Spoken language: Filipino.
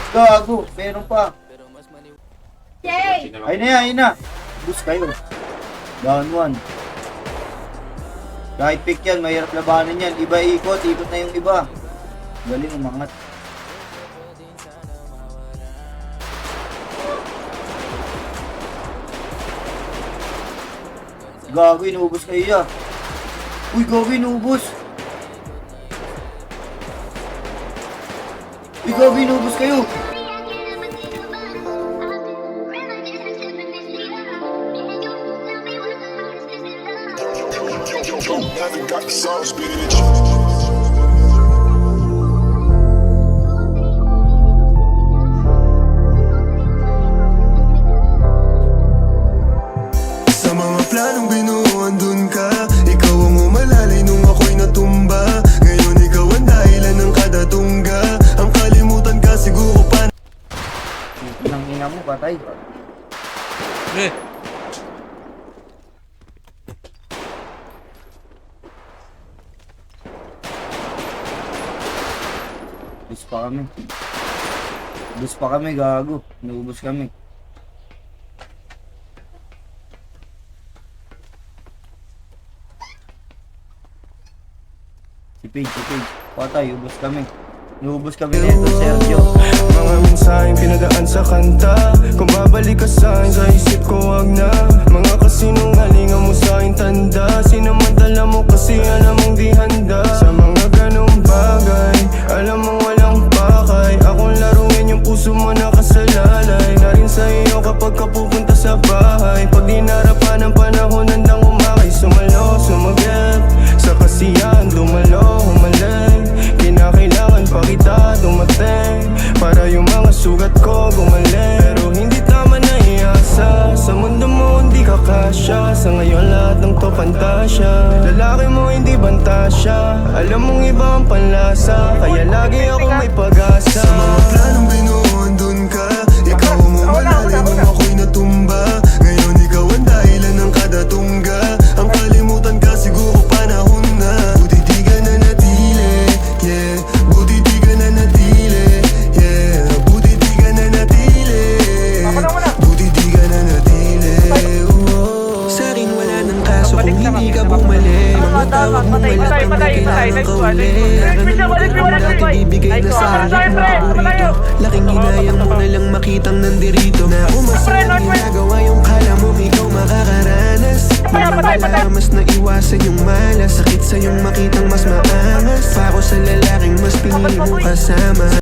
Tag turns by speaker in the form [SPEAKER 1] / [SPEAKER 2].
[SPEAKER 1] Gago, meron pa.
[SPEAKER 2] Jay!
[SPEAKER 1] Ayun na yan, ayun na. Bus kayo. Down one. Kahit pick yan, mahirap labanan yan. Iba ikot, ikot na yung iba. Galing umangat. Gago, inuubos kayo ya. Uy, gago, inuubos. Uy, gago, inuubos kayo.
[SPEAKER 3] Haven't got the sauce, bitch. Sa mga planong binuo, andun ka. Ikaw ang umalalay nung ako'y natumba. Ngayon ikaw ang dahilan ng kada tungga. Ang kalimutan ka siguro pa.
[SPEAKER 1] Nang ina mo, patay. Bus pa kami. Bus pa kami, gago. Naubos kami. Si Paige. Patay, ubos kami. Naubos kami nito, Sergio.
[SPEAKER 3] Mga mensaheng pinadaan sa kanta. Kung babalik ka sa'kin, sa isip ko wag na. Mga kasinungalingan mo sa'king tanda. Sinamantala mo kasi alam mong di handa. Sa mga ganong bagay, alam mong walang pakay. Akong laruin yung puso mo nakasalalay. Na rin sa iyo kapag ka pupunta sa bahay. Pag dinarapan ng panahon, handang umakay. Sumalo, sumagat, sa kasiyahan dumalo, humaling. Kinakailangan pa kita dumating para yung mga sugat ko gumaling. Pero hindi tama na iasa. Sa mundo mo hindi ka kasya. Sa ngayon lahat ng to pantasya. Lalaki mo hindi bantasya. Alam mong iba ang panlasa. Kaya lagi ako may pag-asa. Sa mga planong binuo andun ka. Ikaw ang umalalay nung ako'y natumba. Ngayon ikaw ang dahilan ng kada tungga. Ang kalimutan ka siguro panahon na. Buti di ka na natili, yeah. Buti di ka na natili, yeah. Buti di ka na natili. Buti di ka na natili, oh.
[SPEAKER 4] Sa'kin wala nang kaso kung hindi ka bumalik. Mga tawag mo malak ang kailangan ka uli. Nakalimutan ko dati bibigay na sa akin mga burrito. Laking hinayang mo na lang makitang nandirito. Na umasahan ginagawa yung kala mo ikaw makakaranas. Wala mas na iwasan yung malas. Sakit sa yung makitang mas maangas. Pa ako sa lalaking mas pinili mong kasama.